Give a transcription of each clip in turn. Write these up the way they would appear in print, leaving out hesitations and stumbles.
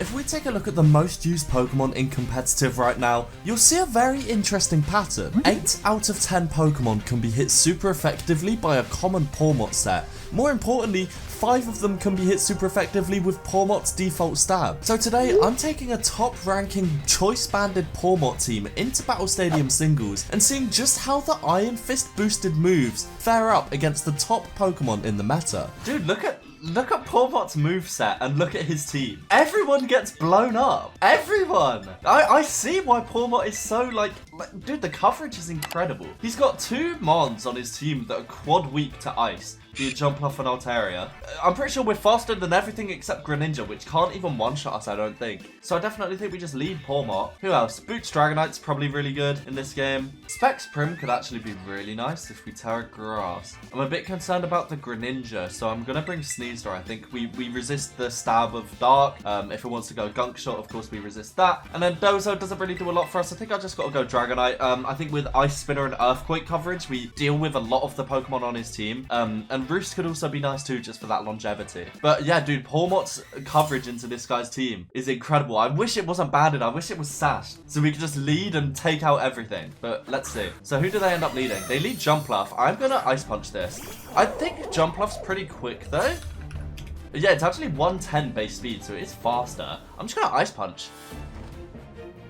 If we take a look at the most used Pokemon in competitive right now, you'll see a very interesting pattern. 8 out of 10 Pokemon can be hit super effectively by a common Pawmot set. More importantly, 5 of them can be hit super effectively with Pawmot's default stab. So today, I'm taking a top-ranking choice-banded Pawmot team into Battle Stadium singles and seeing just how the Iron Fist boosted moves fare up against the top Pokemon in the meta. Dude, look at Pawmot's moveset and look at his team. Everyone gets blown up. Everyone. I see why Pawmot is so like, dude, the coverage is incredible. He's got 2 Mons on his team that are quad weak to ice. Be Jumpluff and Altaria. I'm pretty sure we're faster than everything except Greninja, which can't even one-shot us, I don't think. So I definitely think we just lead Pawmot. Who else? Boots Dragonite's probably really good in this game. Specs Prim could actually be really nice if we Terra Grass. I'm a bit concerned about the Greninja, so I'm going to bring Sneasler. I think we resist the stab of Dark. If it wants to go Gunk Shot, of course we resist that. And then Dozo doesn't really do a lot for us. I think I just got to go Dragonite. I think with Ice Spinner and Earthquake coverage, we deal with a lot of the Pokemon on his team. And Roost could also be nice too, just for that longevity. But yeah, dude, Pawmot's coverage into this guy's team is incredible. I wish it wasn't banded. I wish it was sashed, so we could just lead and take out everything. But let's see. So who do they end up leading? They lead Jumpluff. I'm gonna Ice Punch this. I think Jumpluff's pretty quick though. Yeah, it's actually 110 base speed, so it is faster. I'm just gonna Ice Punch.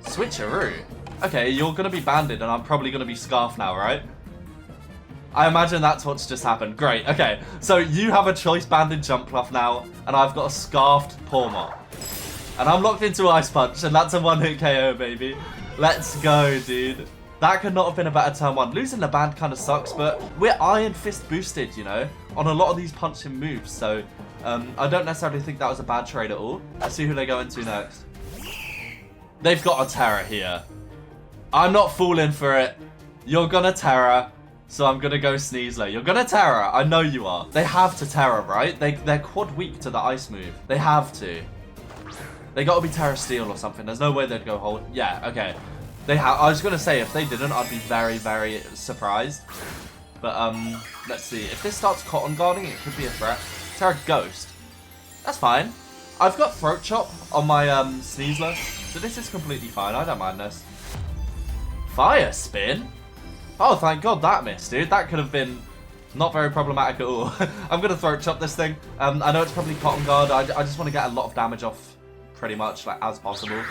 Switcheroo. Okay, you're gonna be banded, and I'm probably gonna be Scarf now, right? I imagine that's what's just happened. Great, okay. So you have a choice banded Jumpluff now, and I've got a scarfed Pawmot. And I'm locked into Ice Punch, and that's a 1-hit KO, baby. Let's go, dude. That could not have been a better turn 1. Losing the band kind of sucks, but we're Iron Fist boosted, you know, on a lot of these punching moves. So I don't necessarily think that was a bad trade at all. Let's see who they go into next. They've got a Terra here. I'm not falling for it. You're gonna Terra. So I'm going to go Sneasler. You're going to Terra. I know you are. They have to Terra, right? They're quad weak to the ice move. They have to. They got to be Terra Steel or something. There's no way they'd go hold. Yeah, okay. I was going to say, if they didn't, I'd be very, very surprised. But, let's see. If this starts Cotton Guarding, it could be a threat. Terra Ghost. That's fine. I've got Throat Chop on my Sneasler. So this is completely fine. I don't mind this. Fire Spin? Oh, thank God that missed, dude. That could have been not very problematic at all. I'm going to Throat Chop this thing. I know it's probably Cotton Guard. I just want to get a lot of damage off pretty much, like, as possible.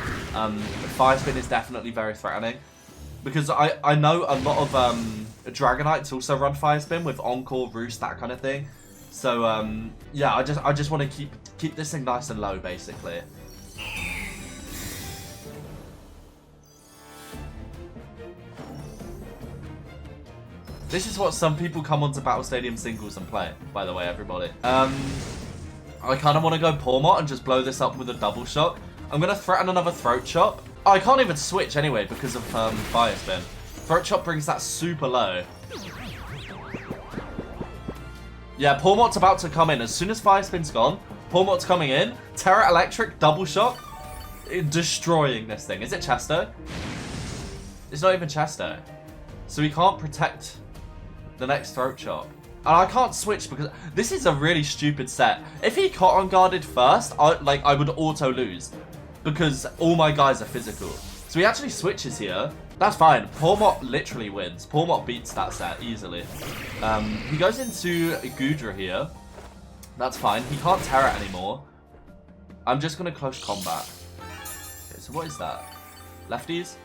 Fire Spin is definitely very threatening. Because I know a lot of Dragonites also run Fire Spin with Encore, Roost, that kind of thing. So, yeah, I just want to keep this thing nice and low, basically. This is what some people come onto Battle Stadium singles and play, by the way, everybody. I kind of want to go Pawmot and just blow this up with a double shock. I'm going to threaten another Throat Chop. Oh, I can't even switch anyway because of Fire Spin. Throat Chop brings that super low. Yeah, Pawmot's about to come in. As soon as Fire Spin's gone, Pawmot's coming in. Terra Electric, double shock. Destroying this thing. Is it Chesto? It's not even Chesto. So he can't protect the next Throat Chop. And I can't switch because this is a really stupid set. If he Cotton Guarded first, I would auto lose because all my guys are physical. So he actually switches here. That's fine. Pawmot literally wins. Pawmot beats that set easily. He goes into Goodra here. That's fine. He can't Terra anymore. I'm just going to close combat. Okay, so what is that? Lefties?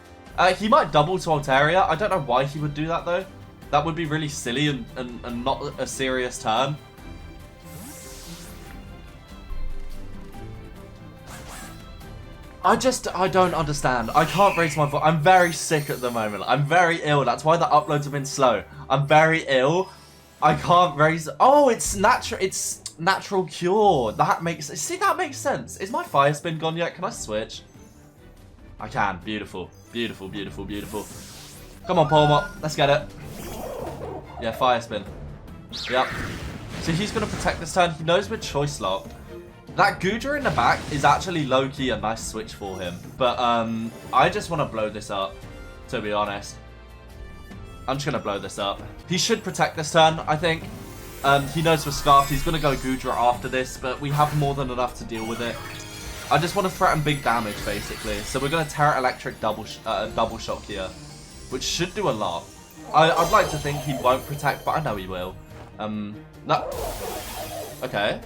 He might double to Altaria. I don't know why he would do that though. That would be really silly and not a serious turn. I don't understand. I can't raise my voice. I'm very sick at the moment. I'm very ill. That's why the uploads have been slow. I'm very ill. I can't raise. Oh, it's natural. It's natural cure. That makes. See, that makes sense. Is my Fire Spin gone yet? Can I switch? I can. Beautiful. Beautiful, beautiful, beautiful. Come on, Pawmot. Let's get it. Yeah, Fire Spin. Yep. So he's going to protect this turn. He knows we're choice locked. That Goodra in the back is actually low-key a nice switch for him. But I just want to blow this up, to be honest. I'm just going to blow this up. He should protect this turn, I think. He knows we're scarfed. He's going to go Goodra after this, but we have more than enough to deal with it. I just want to threaten big damage, basically. So we're going to Terra Electric double shock here, which should do a lot. I'd like to think he won't protect, but I know he will. No. Okay.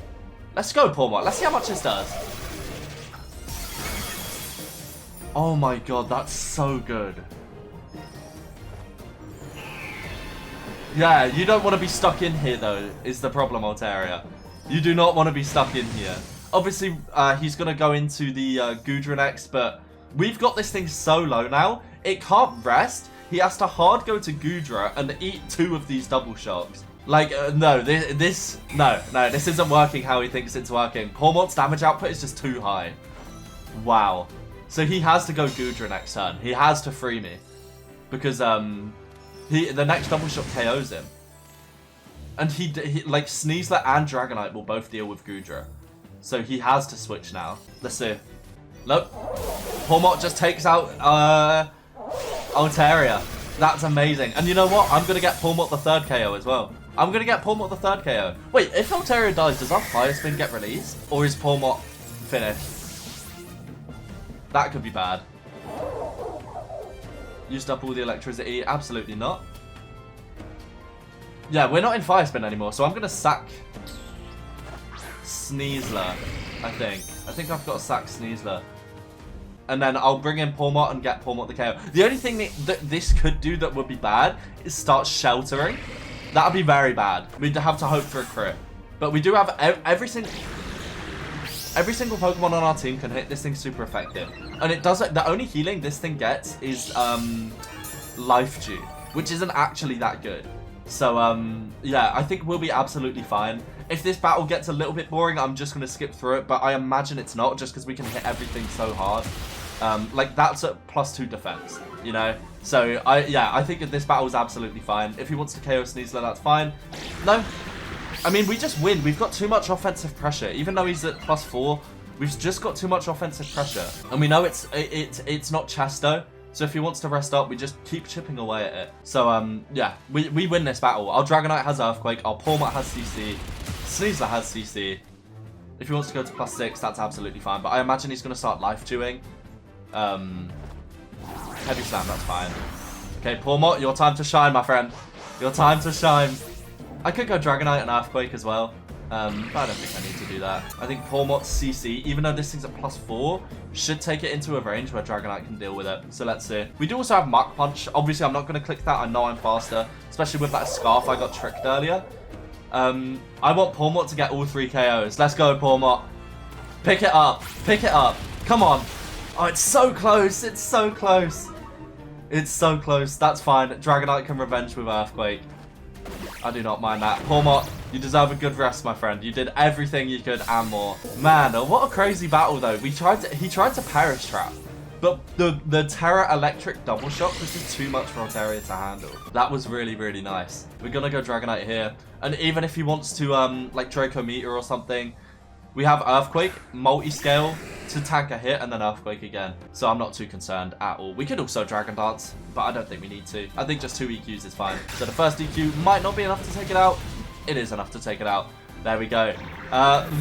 Let's go, Pawmot. Let's see how much this does. Oh my god, that's so good. Yeah, you don't want to be stuck in here, though, is the problem, Altaria. You do not want to be stuck in here. Obviously, he's going to go into the Gudra next, but we've got this thing so low now, it can't rest. He has to hard go to Gudra and eat 2 of these double shocks. Like, no, this isn't working how he thinks it's working. Pawmot's damage output is just too high. Wow. So he has to go Gudra next turn. He has to free me. Because, the next double shock KOs him. And he like, Sneasler and Dragonite will both deal with Gudra. So he has to switch now. Let's see. Nope. Pawmot just takes out Altaria. That's amazing. And you know what? I'm going to get Pawmot the 3rd KO as well. I'm going to get Pawmot the 3rd KO. Wait, if Altaria dies, does our Fire Spin get released? Or is Pawmot finished? That could be bad. Used up all the electricity? Absolutely not. Yeah, we're not in Fire Spin anymore, so I'm going to sack Sneasler, I think. I think I've got to sack Sneasler. And then I'll bring in Pawmot and get Pawmot the KO. The only thing that this could do that would be bad is start sheltering. That would be very bad. We'd have to hope for a crit. But we do have every single Pokemon on our team can hit this thing super effective. And it does, the only healing this thing gets is Life Dew, which isn't actually that good. So, yeah, I think we'll be absolutely fine. If this battle gets a little bit boring, I'm just going to skip through it. But I imagine it's not, just because we can hit everything so hard. Like, that's at +2 defense, you know? So, I think that this battle is absolutely fine. If he wants to KO Sneasler, that's fine. No. I mean, we just win. We've got too much offensive pressure. Even though he's at +4, we've just got too much offensive pressure. And we know it's not Chasto. So if he wants to rest up, we just keep chipping away at it. So, yeah, we win this battle. Our Dragonite has Earthquake. Our Pawmot has CC. Sneasler has CC. If he wants to go to +6, that's absolutely fine. But I imagine he's going to start Life Chewing. Heavy Slam, that's fine. Okay, Pawmot, your time to shine, my friend. Your time to shine. I could go Dragonite and Earthquake as well. But I don't think I need to do that. I think Pawmot's CC, even though this thing's at +4, should take it into a range where Dragonite can deal with it. So let's see. We do also have Mach Punch. Obviously, I'm not going to click that. I know I'm faster, especially with that Scarf I got tricked earlier. I want Pawmot to get all 3 KOs. Let's go, Pawmot. Pick it up. Pick it up. Come on. Oh, it's so close. It's so close. It's so close. That's fine. Dragonite can revenge with Earthquake. I do not mind that. Pawmot, you deserve a good rest, my friend. You did everything you could and more. Man, what a crazy battle, though. He tried to Perish Trap. But the Terra Electric double shock was just too much for Altaria to handle. That was really, really nice. We're going to go Dragonite here. And even if he wants to, like, Draco Meteor or something, we have Earthquake, Multi-Scale to tank a hit, and then Earthquake again. So I'm not too concerned at all. We could also Dragon Dance, but I don't think we need to. I think just 2 EQs is fine. So the first EQ might not be enough to take it out. It is enough to take it out. There we go.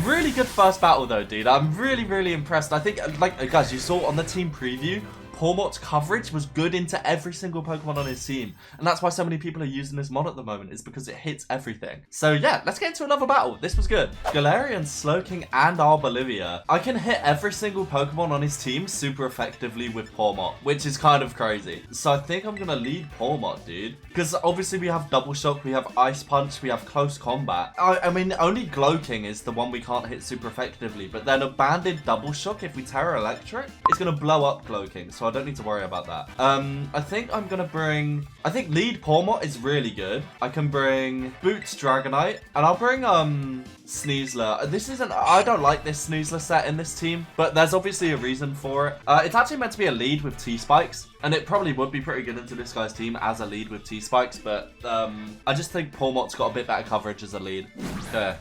Really good first battle, though, dude. I'm really, really impressed. I think, like, guys, you saw on the team preview, Pawmot's coverage was good into every single Pokemon on his team. And that's why so many people are using this mod at the moment, is because it hits everything. So yeah, let's get into another battle. This was good. Galarian, Slowking, and Arboliva. I can hit every single Pokemon on his team super effectively with Pawmot, which is kind of crazy. So I think I'm going to lead Pawmot, dude. Because obviously we have Double Shock, we have Ice Punch, we have Close Combat. I mean, only Glowking is the one we can't hit super effectively. But then a banded Double Shock, if we Terra Electric, it's going to blow up Glowking. So I don't need to worry about that. I think I'm going to bring... I think lead Pawmot is really good. I can bring Boots Dragonite. And I'll bring Sneasler. This isn't... I don't like this Sneasler set in this team. But there's obviously a reason for it. It's actually meant to be a lead with T-Spikes. And it probably would be pretty good into this guy's team as a lead with T-Spikes. But I just think Pawmot's got a bit better coverage as a lead. Okay.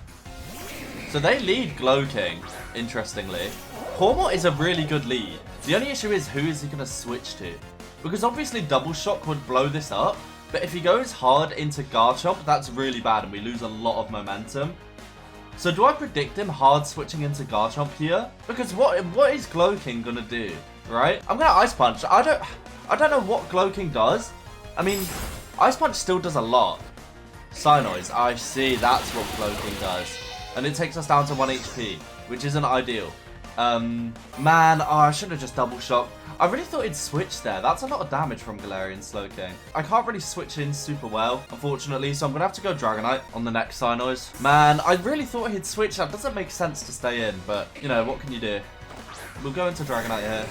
So they lead Glowking, interestingly. Pawmot is a really good lead. The only issue is, who is he going to switch to? Because obviously Double Shock would blow this up, but if he goes hard into Garchomp, that's really bad and we lose a lot of momentum. So do I predict him hard switching into Garchomp here? Because what is Glow King gonna do, right? I'm gonna Ice Punch. I don't know what Glow King does. I mean, Ice Punch still does a lot. Psynoise, I see, that's what Glow King does. And it takes us down to 1 HP, which isn't ideal. Man, oh, I should have just double shocked. I really thought he'd switch there. That's a lot of damage from Galarian Slowking. I can't really switch in super well, unfortunately, so I'm going to have to go Dragonite on the next Psynoise. Man, I really thought he'd switch. That doesn't make sense to stay in, but, you know, what can you do? We'll go into Dragonite here.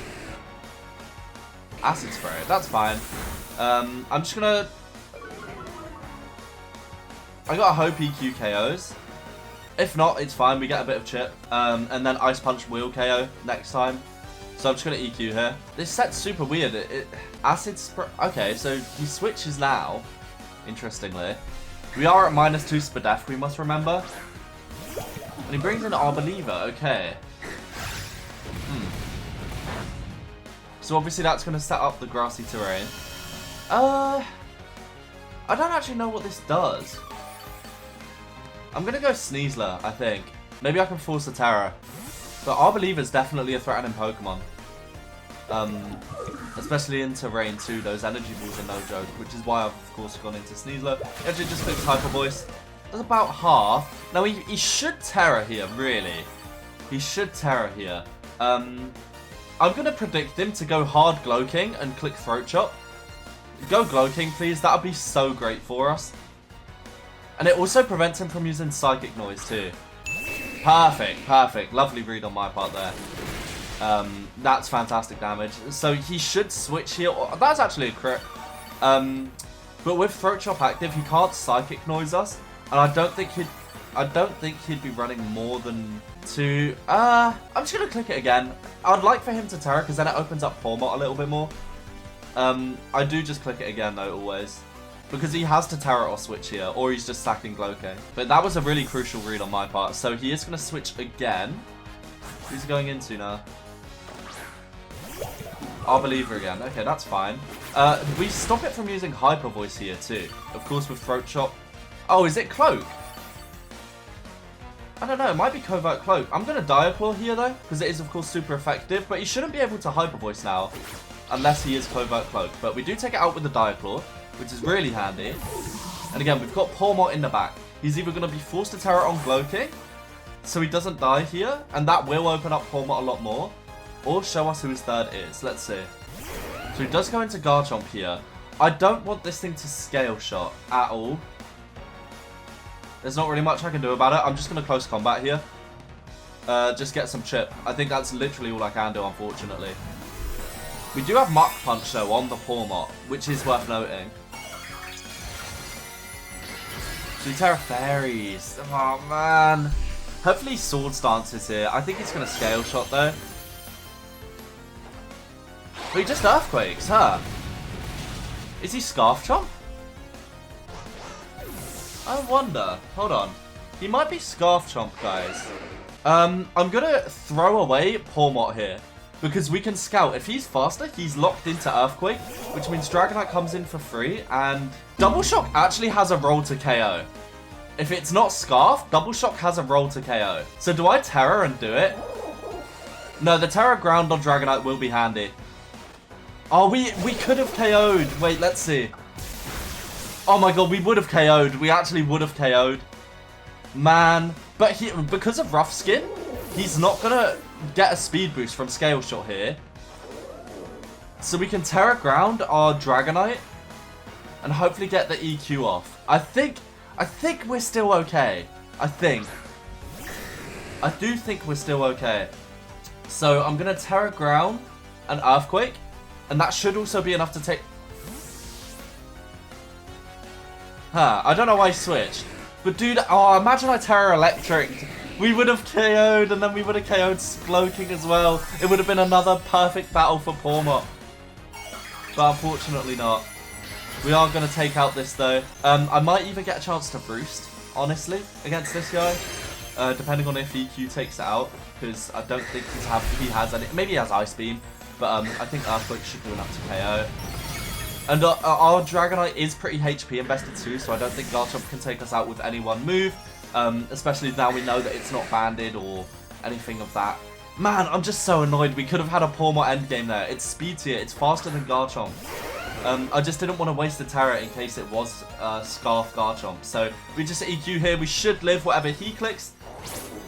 Acid Spray, that's fine. I'm just going to... I got a hope EQ KOs. If not, it's fine. We get a bit of chip. And then Ice Punch will KO next time. So I'm just going to EQ here. This set's super weird. Acid Spray... Okay, so he switches now. Interestingly. We are at -2 Spadef, we must remember. And he brings in Arboliva. Okay. So obviously that's going to set up the grassy terrain. I don't actually know what this does. I'm going to go Sneasler, I think. Maybe I can force a Terra. But Arboliva is definitely a threatening Pokemon. Especially in terrain too. Those energy balls are no joke, which is why I've of course gone into Sneasler. He actually just clicks Hyper Voice. That's about half. Now he should Terra here, really. He should Terra here. I'm going to predict him to go hard Glow King and click Throat Chop. Go Glow King, please. That would be so great for us. And it also prevents him from using Psychic Noise too. Perfect, perfect. Lovely read on my part there. That's fantastic damage. So he should switch here. That's actually a crit. But with Throat Chop active, he can't Psychic Noise us. And I don't think he'd be running more than 2. I'm just gonna click it again. I'd like for him to Terra because then it opens up Pawmot a little bit more. I do just click it again though, always. Because he has to Terra or switch here, or he's just sacking Glow King. But that was a really crucial read on my part. So he is going to switch again. Who's he going into now? Arboliva again. Okay, that's fine. We stop it from using Hyper Voice here too. Of course with Throat Chop. Oh, is it Cloak? I don't know, it might be Covert Cloak. I'm going to Diaclaw here though, because it is of course super effective. But he shouldn't be able to Hyper Voice now, unless he is Covert Cloak. But we do take it out with the Diaclaw, which is really handy. And again, we've got Pawmot in the back. He's either going to be forced to Terra on Glow King, so he doesn't die here, and that will open up Pawmot a lot more, or show us who his third is. Let's see. So he does go into Garchomp here. I don't want this thing to Scale Shot at all. There's not really much I can do about it. I'm just going to close combat here. Just get some chip. I think that's literally all I can do, unfortunately. We do have Mach Punch though on the Pawmot, which is worth noting. So we Terra Fairies. Oh man. Hopefully Sword Stance is here. I think he's going to Scale Shot though. But he just Earthquakes, huh? Is he Scarf Chomp? I wonder. Hold on. He might be Scarf Chomp, guys. I'm going to throw away Pawmot here. Because we can Scout. If he's faster, he's locked into Earthquake, which means Dragonite comes in for free, and Double Shock actually has a roll to KO. If it's not Scarf, Double Shock has a roll to KO. So do I Terra and do it? No, the Terra Ground on Dragonite will be handy. Oh, we could have KO'd. Wait, let's see. Oh my god, we would have KO'd. We actually would have KO'd. Man. But because of Rough Skin, he's not going to get a speed boost from Scale Shot here. So we can Terra Ground our Dragonite and hopefully get the EQ off. I think we're still okay. I do think we're still okay. So I'm going to Terra Ground an Earthquake, and that should also be enough to take... Huh, I don't know why I switched. But dude, oh, imagine I Terra Electric. We would have KO'd, and then we would have KO'd Slowking as well. It would have been another perfect battle for Pawmot. But unfortunately not. We are going to take out this though. I might even get a chance to Roost, honestly, against this guy. Depending on if EQ takes it out. Because I don't think he has any. Maybe he has Ice Beam. But I think Earthquake should do enough to KO. And our Dragonite is pretty HP invested too. So I don't think Garchomp can take us out with any one move. especially now we know that it's not banded or anything of that. Man, I'm just so annoyed. We could have had a Pawmot endgame there. It's speed tier. It's faster than Garchomp. I just didn't want to waste the Terra in case it was Scarf Garchomp. So we just EQ here. We should live whatever he clicks.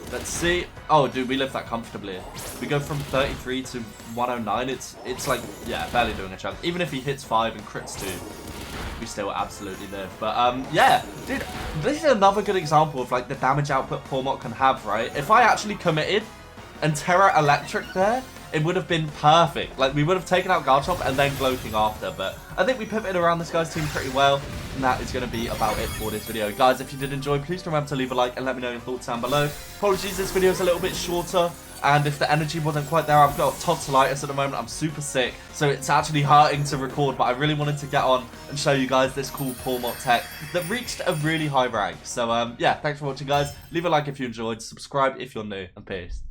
Let's see. Oh, dude, we live that comfortably. We go from 33 to 109. It's like, yeah, barely doing a chunk. Even if he hits 5 and crits 2, we still absolutely live. But, yeah, dude, this is another good example of, like, the damage output Pawmot can have, right? If I actually committed and Terra Electric there, it would have been perfect. Like, we would have taken out Garchomp and then Gloaking after. But I think we pivoted around this guy's team pretty well. And that is going to be about it for this video. Guys, if you did enjoy, please remember to leave a like and let me know your thoughts down below. Apologies, this video is a little bit shorter. And if the energy wasn't quite there, I've got tonsillitis at the moment. I'm super sick. So it's actually hurting to record. But I really wanted to get on and show you guys this cool Pawmot tech that reached a really high rank. So, yeah, thanks for watching, guys. Leave a like if you enjoyed. Subscribe if you're new. And peace.